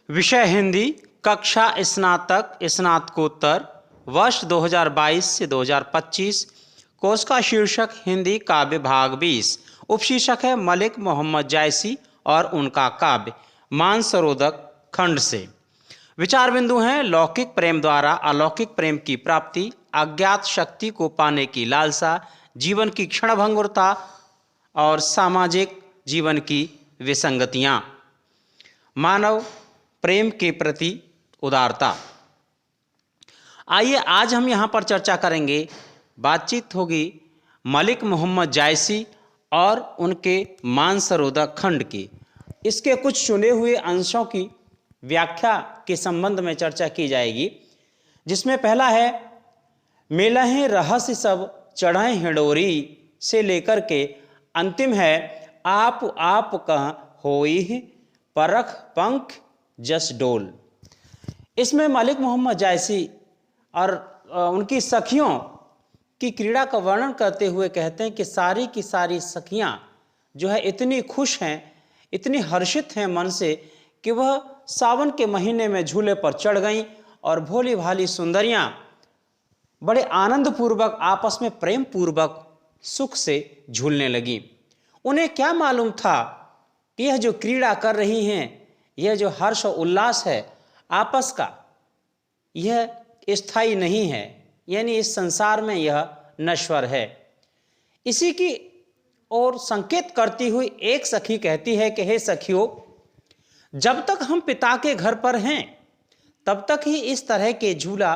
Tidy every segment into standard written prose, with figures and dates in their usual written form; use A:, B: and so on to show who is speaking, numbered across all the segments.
A: विषय हिंदी, कक्षा स्नातक स्नातकोत्तर, वर्ष 2022 से 2025। कोर्स का शीर्षक हिंदी काव्य भाग 20। उपशीर्षक है मलिक मोहम्मद जायसी और उनका काव्य मानसरोदक खंड से। विचार बिंदु हैं लौकिक प्रेम द्वारा अलौकिक प्रेम की प्राप्ति, अज्ञात शक्ति को पाने की लालसा, जीवन की क्षणभंगुरता और सामाजिक जीवन की विसंगतियाँ, मानव प्रेम के प्रति उदारता। आइए आज हम यहाँ पर चर्चा करेंगे, बातचीत होगी मलिक मोहम्मद जायसी और उनके मानसरोदक खंड की। इसके कुछ चुने हुए अंशों की व्याख्या के संबंध में चर्चा की जाएगी, जिसमें पहला है मेलहें रहस्य सब चढ़ाएं हिंडोरी से लेकर के अंतिम है आप कह होई परख पंख जस डोल। इसमें मलिक मोहम्मद जायसी और उनकी सखियों की क्रीड़ा का वर्णन करते हुए कहते हैं कि सारी की सारी सखियां जो है इतनी खुश हैं, इतनी हर्षित हैं मन से कि वह सावन के महीने में झूले पर चढ़ गईं और भोली भाली सुंदरियां बड़े आनंद पूर्वक आपस में प्रेम पूर्वक सुख से झूलने लगीं। उन्हें क्या मालूम था कि यह जो क्रीड़ा कर रही हैं, यह जो हर्ष और उल्लास है आपस का, यह स्थायी नहीं है, यानी इस संसार में यह नश्वर है। इसी की ओर संकेत करती हुई एक सखी कहती है कि हे सखियों, जब तक हम पिता के घर पर हैं तब तक ही इस तरह के झूला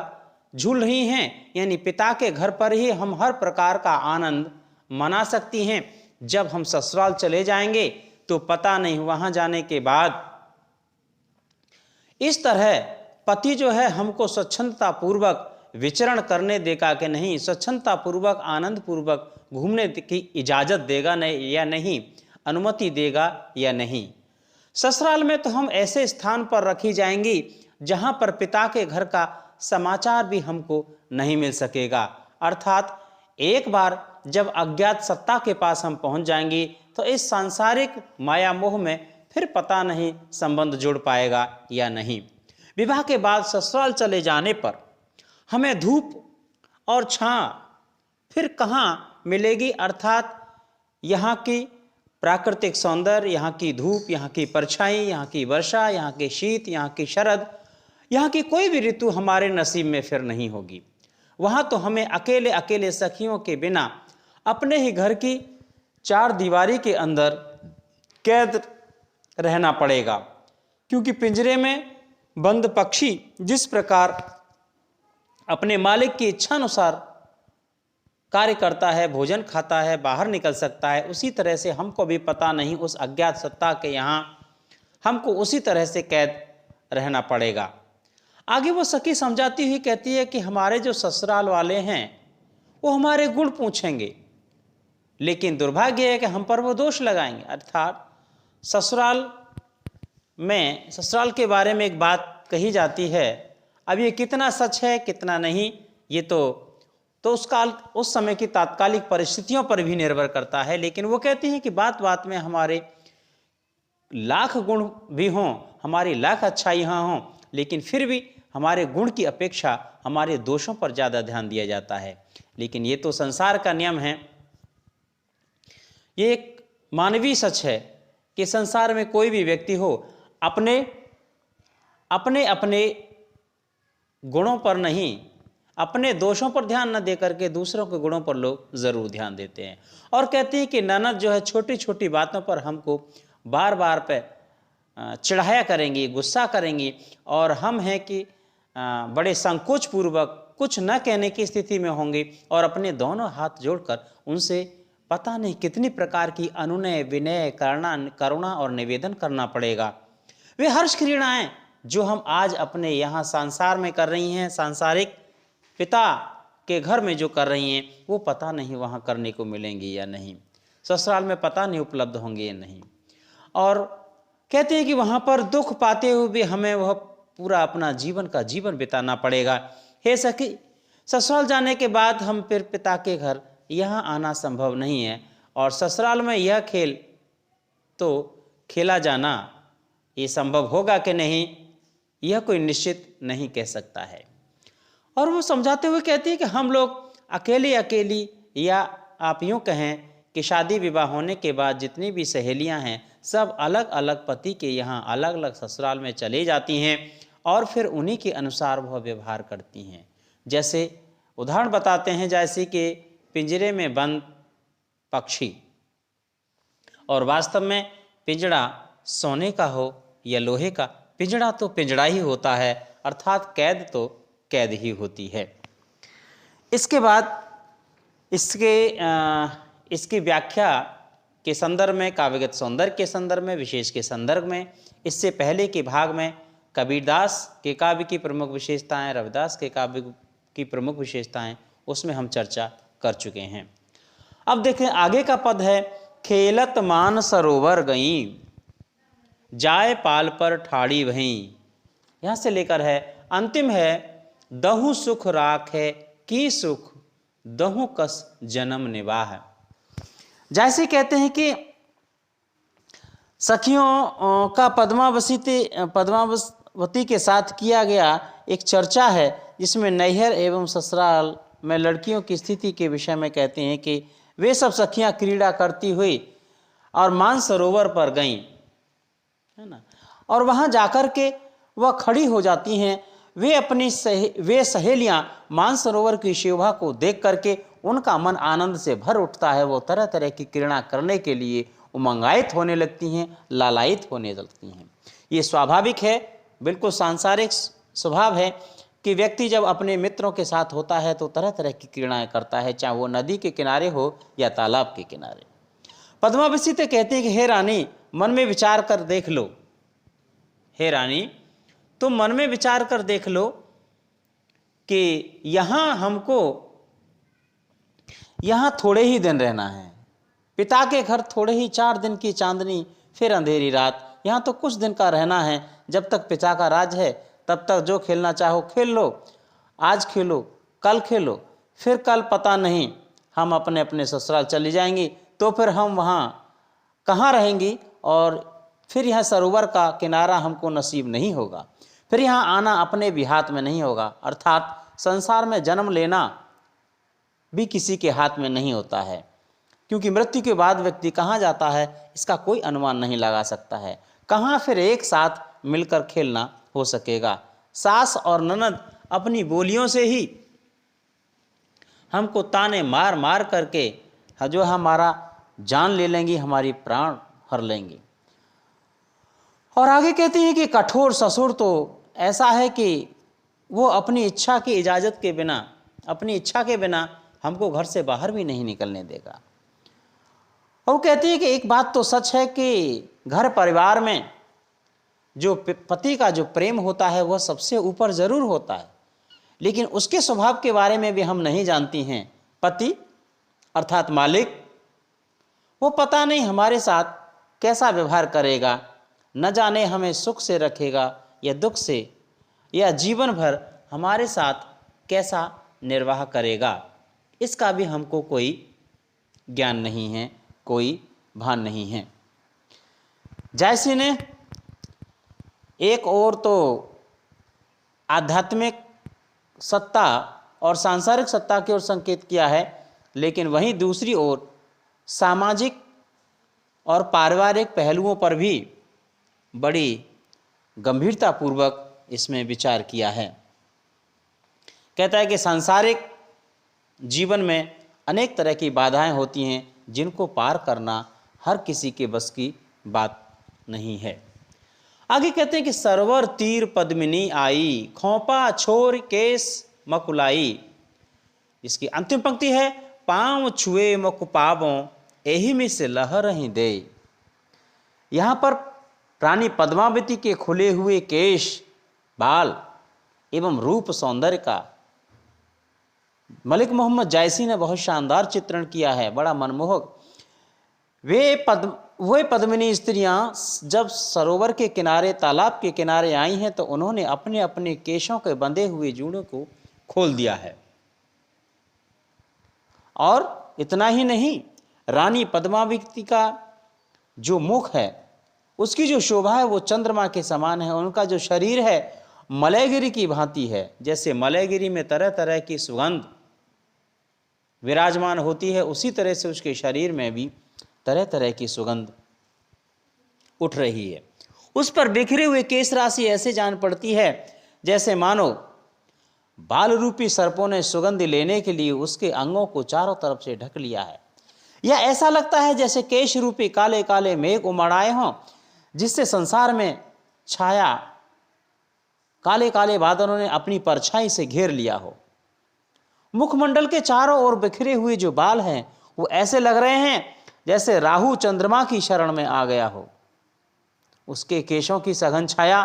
A: झूल रही हैं, यानी पिता के घर पर ही हम हर प्रकार का आनंद मना सकती हैं। जब हम ससुराल चले जाएंगे तो पता नहीं वहां जाने के बाद इस तरह पति जो है हमको स्वच्छंदता पूर्वक विचरण करने देगा कि नहीं, स्वच्छंदता पूर्वक आनंद पूर्वक घूमने की इजाज़त देगा नहीं या नहीं, अनुमति देगा या नहीं। ससुराल में तो हम ऐसे स्थान पर रखी जाएंगी जहां पर पिता के घर का समाचार भी हमको नहीं मिल सकेगा। अर्थात एक बार जब अज्ञात सत्ता के पास हम पहुंच जाएंगी तो इस सांसारिक माया मोह में फिर पता नहीं संबंध जुड़ पाएगा या नहीं। विवाह के बाद ससुराल चले जाने पर हमें धूप और छां फिर कहाँ मिलेगी, अर्थात यहाँ की प्राकृतिक सौंदर्य, यहाँ की धूप, यहाँ की परछाई, यहाँ की वर्षा, यहाँ के शीत, यहाँ की शरद, यहाँ की कोई भी ऋतु हमारे नसीब में फिर नहीं होगी। वहाँ तो हमें अकेले अकेले सखियों के बिना अपने ही घर की चार दीवारी के अंदर कैद रहना पड़ेगा, क्योंकि पिंजरे में बंद पक्षी जिस प्रकार अपने मालिक की इच्छा अनुसार कार्य करता है, भोजन खाता है, बाहर निकल सकता है, उसी तरह से हमको भी पता नहीं उस अज्ञात सत्ता के यहाँ हमको उसी तरह से कैद रहना पड़ेगा। आगे वो सखी समझाती हुई कहती है कि हमारे जो ससुराल वाले हैं वो हमारे गुण पूछेंगे, लेकिन दुर्भाग्य है कि हम पर वो दोष लगाएंगे। अर्थात ससुराल के बारे में एक बात कही जाती है, अब ये कितना सच है कितना नहीं, ये तो उस समय की तात्कालिक परिस्थितियों पर भी निर्भर करता है। लेकिन वो कहती हैं कि बात बात में हमारे लाख गुण भी हों, हमारी लाख अच्छाइयाँ हों, लेकिन फिर भी हमारे गुण की अपेक्षा हमारे दोषों पर ज़्यादा ध्यान दिया जाता है। लेकिन ये तो संसार का नियम है, ये एक मानवीय सच है कि संसार में कोई भी व्यक्ति हो अपने अपने गुणों पर नहीं, अपने दोषों पर ध्यान न दे करके दूसरों के गुणों पर लोग ज़रूर ध्यान देते हैं। और कहते हैं कि ननद जो है छोटी छोटी बातों पर हमको बार बार पे चिढ़ाया करेंगी, गुस्सा करेंगी, और हम हैं कि बड़े संकोच पूर्वक कुछ न कहने की स्थिति में होंगे और अपने दोनों हाथ जोड़कर उनसे पता नहीं कितनी प्रकार की अनुनय, विनय, करुणा और निवेदन करना पड़ेगा। वे हर्ष क्रीड़ाएं जो हम आज अपने यहाँ संसार में कर रही हैं, सांसारिक पिता के घर में जो कर रही हैं, वो पता नहीं वहाँ करने को मिलेंगी या नहीं, ससुराल में पता नहीं उपलब्ध होंगे या नहीं। और कहते हैं कि वहाँ पर दुख पाते हुए भी हमें वह पूरा अपना जीवन बिताना पड़ेगा। हे सखी, ससुराल जाने के बाद हम फिर पिता के घर यहाँ आना संभव नहीं है, और ससुराल में यह खेल तो खेला जाना ये संभव होगा कि नहीं, यह कोई निश्चित नहीं कह सकता है। और वो समझाते हुए कहती है कि हम लोग अकेली अकेली, या आप यूँ कहें कि शादी विवाह होने के बाद जितनी भी सहेलियां हैं सब अलग अलग पति के यहाँ अलग अलग ससुराल में चली जाती हैं और फिर उन्हीं के अनुसार वह व्यवहार करती हैं। जैसे उदाहरण बताते हैं, जैसे कि पिंजरे में बंद पक्षी, और वास्तव में पिंजड़ा सोने का हो या लोहे का, पिंजड़ा तो पिंजड़ा ही होता है, अर्थात कैद तो कैद ही होती है। इसके बाद इसकी व्याख्या के संदर्भ में, काव्यगत सौंदर्य के संदर्भ में, विशेष के संदर्भ में, इससे पहले के भाग में कबीरदास के काव्य की प्रमुख विशेषताएं, रविदास के काव्य की प्रमुख विशेषताएं, उसमें हम चर्चा कर चुके हैं। अब देखें आगे का पद है, खेलत मान सरोवर गई, जाए पाल पर ठाड़ी वहीं। यहाँ से लेकर है अंतिम है, दहु सुख राख है की सुख, दहु कस जन्म निवाह। जैसे कहते हैं कि सखियों का पद्मावती के साथ किया गया एक चर्चा है, जिसमें नैहर एवं ससुराल में लड़कियों की स्थिति के विषय में कहते हैं कि वे सब सखियां क्रीड़ा करती हुई और मानसरोवर पर गईं, है ना, और वहां जाकर के वह खड़ी हो जाती हैं। वे सहेलियां मानसरोवर की शोभा को देख करके उनका मन आनंद से भर उठता है। वो तरह तरह की क्रीड़ा करने के लिए उमंगायित होने लगती हैं, लालायित होने लगती हैं। ये स्वाभाविक है, बिल्कुल सांसारिक स्वभाव है कि व्यक्ति जब अपने मित्रों के साथ होता है तो तरह तरह की क्रीड़ाएं करता है, चाहे वो नदी के किनारे हो या तालाब के किनारे। पद्मावती तो कहते हैं कि हे रानी, मन में विचार कर देख लो, हे रानी तुम मन में विचार कर देख लो कि यहाँ थोड़े ही दिन रहना है। पिता के घर थोड़े ही 4 दिन की चांदनी, फिर अंधेरी रात। यहाँ तो कुछ दिन का रहना है। जब तक पिता का राज है तब तक जो खेलना चाहो खेल लो, आज खेलो, कल खेलो, फिर कल पता नहीं हम अपने अपने ससुराल चली जाएंगी, तो फिर हम वहाँ कहाँ रहेंगी, और फिर यह सरोवर का किनारा हमको नसीब नहीं होगा, फिर यहाँ आना अपने भी हाथ में नहीं होगा। अर्थात संसार में जन्म लेना भी किसी के हाथ में नहीं होता है, क्योंकि मृत्यु के बाद व्यक्ति कहाँ जाता है इसका कोई अनुमान नहीं लगा सकता है। कहाँ फिर एक साथ मिलकर खेलना हो सकेगा। सास और ननद अपनी बोलियों से ही हमको ताने मार मार करके जो हमारा जान ले लेंगी, हमारी प्राण हर लेंगी। और आगे कहते हैं कि कठोर ससुर तो ऐसा है कि वो अपनी इच्छा की इजाज़त के बिना, अपनी इच्छा के बिना हमको घर से बाहर भी नहीं निकलने देगा। और वो कहती है कि एक बात तो सच है कि घर परिवार में जो पति का जो प्रेम होता है वह सबसे ऊपर जरूर होता है, लेकिन उसके स्वभाव के बारे में भी हम नहीं जानती हैं। पति अर्थात मालिक, वो पता नहीं हमारे साथ कैसा व्यवहार करेगा, न जाने हमें सुख से रखेगा या दुख से, या जीवन भर हमारे साथ कैसा निर्वाह करेगा, इसका भी हमको कोई ज्ञान नहीं है, कोई भान नहीं है। जैसे ने एक ओर तो आध्यात्मिक सत्ता और सांसारिक सत्ता की ओर संकेत किया है, लेकिन वहीं दूसरी ओर सामाजिक और पारिवारिक पहलुओं पर भी बड़ी गंभीरतापूर्वक इसमें विचार किया है। कहता है कि सांसारिक जीवन में अनेक तरह की बाधाएं होती हैं, जिनको पार करना हर किसी के बस की बात नहीं है। आगे कहते हैं कि सरवर तीर पद्मिनी आई, खोपा छोर केस मकुलाई। इसकी अंतिम पंक्ति है, पांव छुए मकु पावों, एही में से लहर ही दे। यहाँ पर रानी पद्मावती के खुले हुए केश, बाल एवं रूप सौंदर्य का मलिक मोहम्मद जायसी ने बहुत शानदार चित्रण किया है, बड़ा मनमोहक। वे पद्मिनी स्त्रियां जब सरोवर के किनारे, तालाब के किनारे आई हैं तो उन्होंने अपने अपने केशों के बंधे हुए जूड़ों को खोल दिया है। और इतना ही नहीं, रानी पद्मावती का जो मुख है, उसकी जो शोभा है वो चंद्रमा के समान है। उनका जो शरीर है मलयगिरी की भांति है। जैसे मलयगिरी में तरह तरह की सुगंध विराजमान होती है, उसी तरह से उसके शरीर में भी तरह तरह की सुगंध उठ रही है। उस पर बिखरे हुए केश राशि ऐसे जान पड़ती है जैसे मानो बाल रूपी सर्पों ने सुगंध लेने के लिए उसके अंगों को चारों तरफ से ढक लिया है। यह ऐसा लगता है जैसे केश रूपी काले काले मेघ उमड़ आए हों, जिससे संसार में छाया काले काले बादलों ने अपनी परछाई से घेर लिया हो। मुखमंडल के चारों ओर बिखरे हुए जो बाल हैं वो ऐसे लग रहे हैं जैसे राहु चंद्रमा की शरण में आ गया हो। उसके केशों की सघन छाया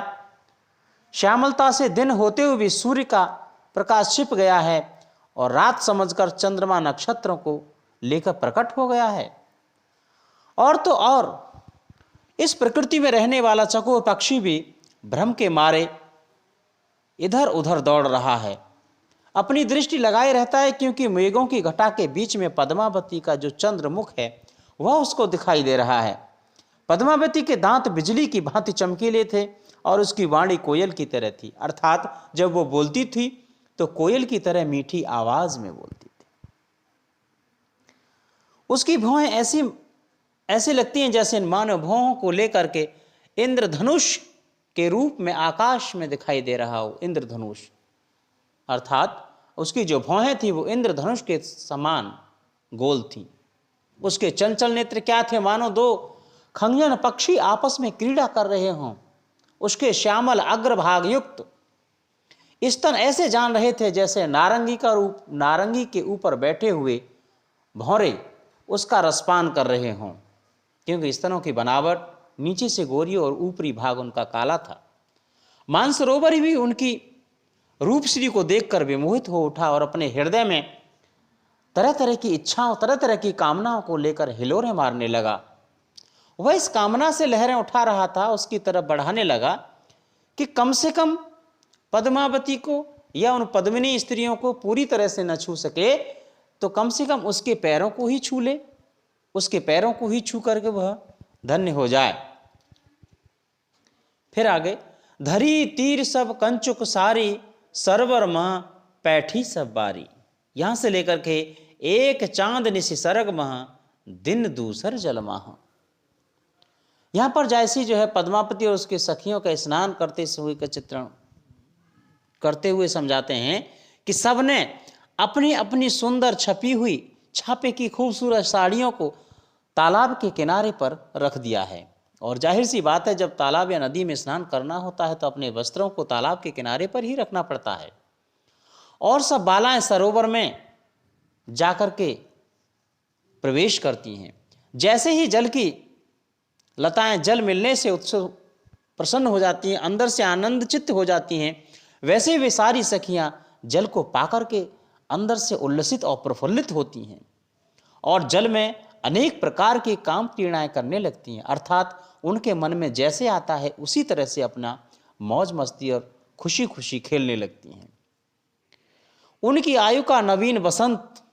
A: श्यामलता से दिन होते हुए भी सूर्य का प्रकाश छिप गया है और रात समझकर चंद्रमा नक्षत्रों को लेकर प्रकट हो गया है। और तो और इस प्रकृति में रहने वाला चकोर पक्षी भी भ्रम के मारे इधर उधर दौड़ रहा है, अपनी दृष्टि लगाए रहता है, क्योंकि मेघों की घटा के बीच में पद्मावती का जो चंद्रमुख है वह उसको दिखाई दे रहा है। पद्मावती के दांत बिजली की भांति चमकीले थे और उसकी वाणी कोयल की तरह थी, अर्थात जब वो बोलती थी तो कोयल की तरह मीठी आवाज में बोलती थी। उसकी भौहें ऐसी लगती हैं जैसे मानव भौहों को लेकर के इंद्रधनुष के रूप में आकाश में दिखाई दे रहा हो। इंद्रधनुष अर्थात उसकी जो भौहें थी वो इंद्रधनुष के समान गोल थी। उसके चंचल नेत्र क्या थे, मानो दो खंजन पक्षी आपस में क्रीड़ा कर रहे हों। उसके श्यामल अग्रभाग युक्त स्तन ऐसे जान रहे थे जैसे नारंगी के ऊपर बैठे हुए भौरे उसका रसपान कर रहे हों, क्योंकि स्तनों की बनावट नीचे से गोरी और ऊपरी भाग उनका काला था। मानसरोवर भी उनकी रूपश्री को देखकर विमोहित हो उठा और अपने हृदय में तरह तरह की इच्छाओं, तरह तरह की कामनाओं को लेकर हिलोरे मारने लगा। वह इस कामना से लहरें उठा रहा था, उसकी तरफ बढ़ाने लगा कि कम से कम पद्मावती को या उन पद्मिनी स्त्रियों को पूरी तरह से न छू सके तो कम से कम उसके पैरों को ही छू ले, उसके पैरों को ही छू करके वह धन्य हो जाए। फिर आगे, धरी तीर सब कंचुक सारी, सरवर मह पैठी सब बारी। यहां से लेकर के एक चांद निशि सरग मह, दिन दूसर जल माह। यहां पर जैसी जो है पद्मावती और उसके सखियों का स्नान करते हुए का चित्रण करते हुए समझाते हैं कि सबने अपनी अपनी सुंदर छपी हुई छापे की खूबसूरत साड़ियों को तालाब के किनारे पर रख दिया है। और जाहिर सी बात है, जब तालाब या नदी में स्नान करना होता है तो अपने वस्त्रों को तालाब के किनारे पर ही रखना पड़ता है। और सब बालाएं सरोवर में जाकर के प्रवेश करती हैं। जैसे ही जल की लताएं जल मिलने से उत्सव प्रसन्न हो जाती हैं, अंदर से आनंदचित्त हो जाती हैं, वैसे वे सारी सखियां जल को पाकर के अंदर से उल्लसित और प्रफुल्लित होती हैं और जल में अनेक प्रकार की काम क्रीड़ाएं करने लगती हैं। अर्थात उनके मन में जैसे आता है उसी तरह से अपना मौज मस्ती और खुशी खुशी खेलने लगती हैं। उनकी आयु का नवीन बसंत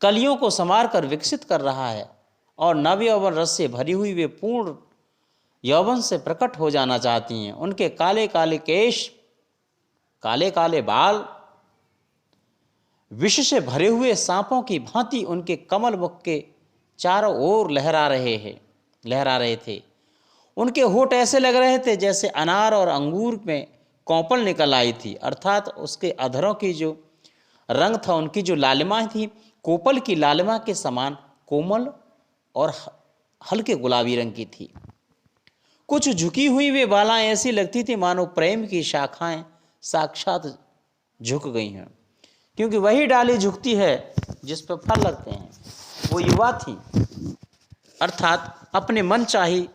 A: कलियों को संवार कर विकसित कर रहा है और नव यौवन रस से भरी हुई वे पूर्ण यौवन से प्रकट हो जाना चाहती हैं। उनके काले काले केश, काले काले बाल विष से भरे हुए सांपों की भांति उनके कमल मुख के चारों ओर लहरा रहे थे। उनके होठ ऐसे लग रहे थे जैसे अनार और अंगूर में कौपल निकल आई थी, अर्थात उसके अधरों की जो रंग था, उनकी जो लालिमा थी, कोपल की लालिमा के समान कोमल और हल्के गुलाबी रंग की थी। कुछ झुकी हुई वे बालाएं ऐसी लगती थी मानो प्रेम की शाखाएं साक्षात झुक गई हैं, क्योंकि वही डाली झुकती है जिस पर फल लगते हैं। वो युवा थी, अर्थात अपने मन चाही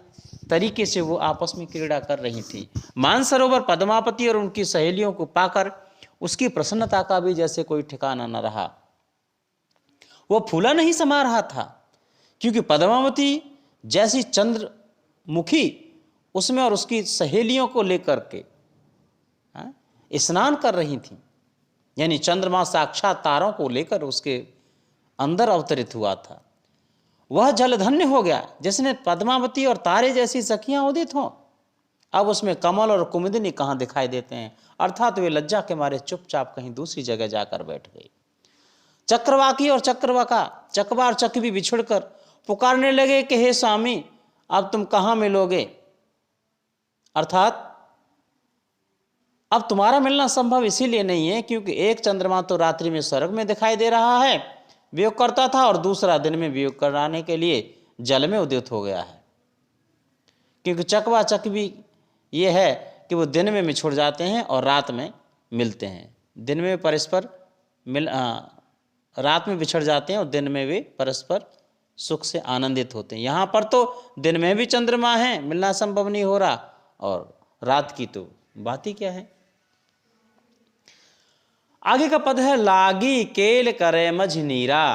A: तरीके से वो आपस में क्रीड़ा कर रही थी। मानसरोवर पद्मावती और उनकी सहेलियों को पाकर उसकी प्रसन्नता का भी जैसे कोई ठिकाना न रहा। वो फूला नहीं समा रहा था, क्योंकि पद्मावती जैसी चंद्रमुखी उसमें और उसकी सहेलियों को लेकर के स्नान कर रही थी, यानी चंद्रमा साक्षात तारों को लेकर उसके अंदर अवतरित हुआ था। वह जलधन्य हो गया जिसने पद्मावती और तारे जैसी सखियां उदित हों। अब उसमें कमल और कुमुदिनी कहाँ दिखाई देते हैं, अर्थात वे लज्जा के मारे चुपचाप कहीं दूसरी जगह जाकर बैठ गई। चक्रवाकी और चक्रवाका, चकवा और चकवी बिछुड़कर पुकारने लगे कि हे स्वामी, अब तुम कहाँ मिलोगे, अर्थात अब तुम्हारा मिलना संभव इसीलिए नहीं है क्योंकि एक चंद्रमा तो रात्रि में स्वर्ग में दिखाई दे रहा है, वियोग करता था, और दूसरा दिन में वियोग कराने के लिए जल में उदित हो गया है। क्योंकि चकवा चकवी ये है कि वो दिन में मिछुड़ जाते हैं और रात में मिलते हैं, दिन में परस्पर रात में बिछड़ जाते हैं और दिन में वे परस्पर सुख से आनंदित होते हैं। यहाँ पर तो दिन में भी चंद्रमा है, मिलना संभव नहीं हो रहा, और रात की तो बात ही क्या है। आगे का पद है लागी केल करे मझ नीरा,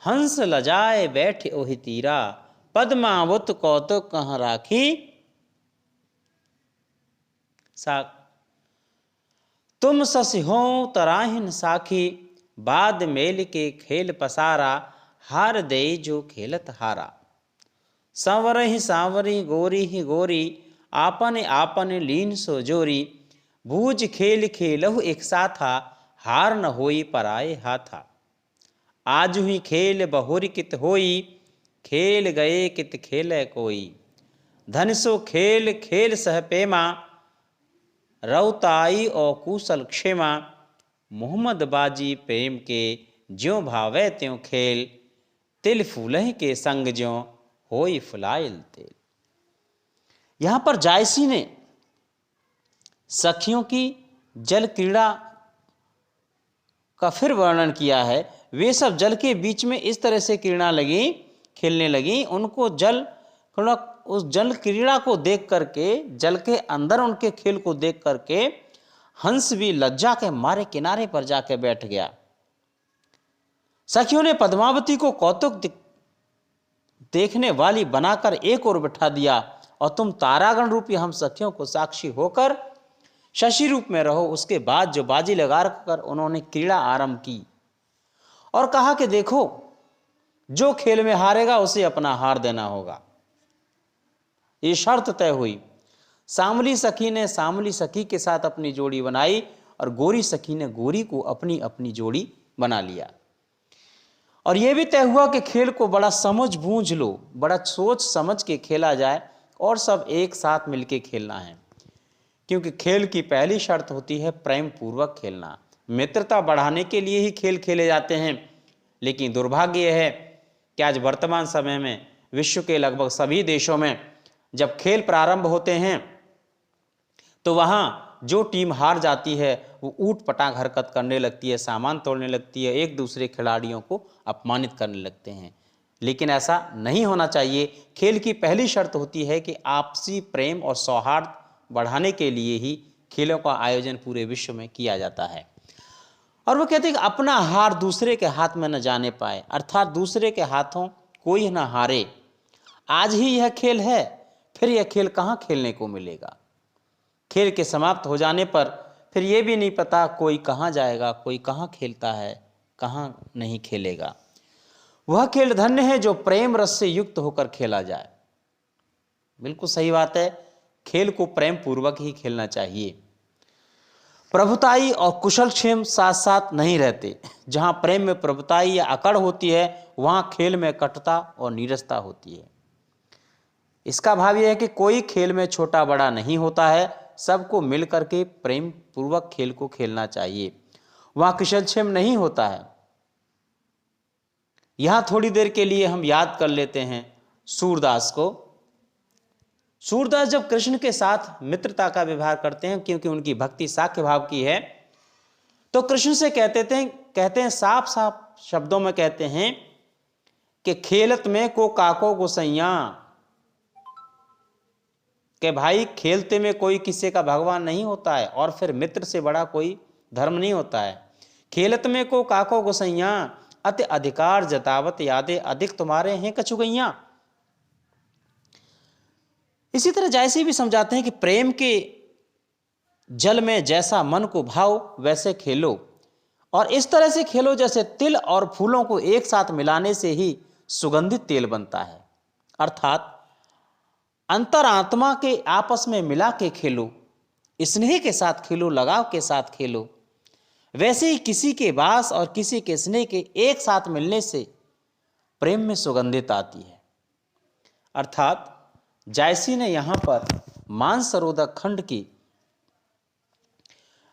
A: हंस लजाए बैठे ओहि तीरा, पद्मावत कौतुक कहाँ राखी। तुम ससी हो तराहिन साखी, बाद मेल के खेल पसारा, हार दे जो खेलत हारा। सांवर ही सांवरी गोरी ही गोरी, आपन आपन लीन सो जोरी, बूझ खेल खेलहु एक साथा, हार न होई पराए हाथा। आज ही खेल बहुरी कित होई, खेल गए कित खेले कोई, धन सो खेल खेल सह पेमा, रौताई और कुशल क्षेमा, मोहम्मद बाजी प्रेम के ज्यों भावे त्यों खेल, तिल फूलहि के संग ज्यों होई फुलाइल तेल। यहां पर जायसी ने सखियों की जल क्रीड़ा का फिर वर्णन किया है। वे सब जल के बीच में इस तरह से क्रीड़ा लगी, खेलने लगी, उनको उस जल क्रीड़ा को देख करके, जल के अंदर उनके खेल को देख करके हंस भी लज्जा के मारे किनारे पर जाके बैठ गया। सखियों ने पद्मावती को कौतुक देखने वाली बनाकर एक ओर बिठा दिया, और तुम तारागण रूपी हम सखियों को साक्षी होकर शशि रूप में रहो। उसके बाद जो बाजी लगा कर उन्होंने क्रीड़ा आरंभ की और कहा कि देखो, जो खेल में हारेगा उसे अपना हार देना होगा। ये शर्त तय हुई। सांवली सखी ने सांवली सखी के साथ अपनी जोड़ी बनाई और गोरी सखी ने गोरी को अपनी अपनी जोड़ी बना लिया। और यह भी तय हुआ कि खेल को बड़ा समझ बूझ लो, बड़ा सोच समझ के खेला जाए और सब एक साथ मिलके खेलना है। क्योंकि खेल की पहली शर्त होती है प्रेम पूर्वक खेलना। मित्रता बढ़ाने के लिए ही खेल खेले जाते हैं, लेकिन दुर्भाग्य है कि आज वर्तमान समय में विश्व के लगभग सभी देशों में जब खेल प्रारंभ होते हैं तो वहाँ जो टीम हार जाती है वो ऊट पटांग हरकत करने लगती है, सामान तोड़ने लगती है, एक दूसरे खिलाड़ियों को अपमानित करने लगते हैं। लेकिन ऐसा नहीं होना चाहिए। खेल की पहली शर्त होती है कि आपसी प्रेम और सौहार्द बढ़ाने के लिए ही खेलों का आयोजन पूरे विश्व में किया जाता है। और वो कहते हैं कि अपना हार दूसरे के हाथ में न जाने पाए, अर्थात दूसरे के हाथों कोई न हारे। आज ही यह खेल है, फिर यह खेल कहाँ खेलने को मिलेगा। खेल के समाप्त हो जाने पर फिर ये भी नहीं पता कोई कहाँ जाएगा, कोई कहाँ खेलता है, कहाँ नहीं खेलेगा। वह खेल धन्य है जो प्रेम रस से युक्त होकर खेला जाए। बिल्कुल सही बात है, खेल को प्रेम पूर्वक ही खेलना चाहिए। प्रभुताई और कुशलक्षेम साथ साथ नहीं रहते। जहाँ प्रेम में प्रभुताई या अकड़ होती है वहाँ खेल में कटुता और नीरसता होती है। इसका भाव यह है कि कोई खेल में छोटा बड़ा नहीं होता है, सबको मिल करके प्रेम पूर्वक खेल को खेलना चाहिए। वहाँ कुशलक्षेम नहीं होता है। यहाँ थोड़ी देर के लिए हम याद कर लेते हैं सूरदास को। सूरदास जब कृष्ण के साथ मित्रता का व्यवहार करते हैं, क्योंकि उनकी भक्ति साख्य भाव की है, तो कृष्ण से कहते हैं साफ साफ शब्दों में कहते हैं कि खेलत में को काको गोसैया, कि भाई खेलते में कोई किसी का भगवान नहीं होता है और फिर मित्र से बड़ा कोई धर्म नहीं होता है। खेलत में को काको गोसैया, अति अधिकार जतावत यादे, अधिक तुम्हारे हैं कछुगैया। इसी तरह जैसे भी समझाते हैं कि प्रेम के जल में जैसा मन को भाव वैसे खेलो, और इस तरह से खेलो जैसे तिल और फूलों को एक साथ मिलाने से ही सुगंधित तेल बनता है। अर्थात अंतरात्मा के आपस में मिला के खेलो, स्नेह के साथ खेलो, लगाव के साथ खेलो। वैसे ही किसी के वास और किसी के स्नेह के एक साथ मिलने से प्रेम में सुगंधित आती है। अर्थात जायसी ने यहाँ पर मानसरोवर खंड की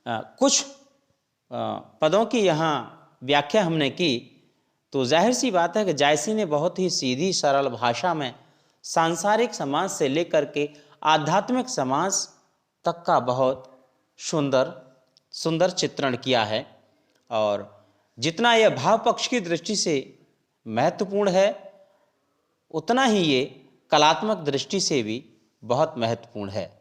A: कुछ पदों की यहाँ व्याख्या हमने की, तो जाहिर सी बात है कि जायसी ने बहुत ही सीधी सरल भाषा में सांसारिक समाज से लेकर के आध्यात्मिक समाज तक का बहुत सुंदर चित्रण किया है। और जितना यह भाव पक्ष की दृष्टि से महत्वपूर्ण है, उतना ही ये कलात्मक दृष्टि से भी बहुत महत्वपूर्ण है।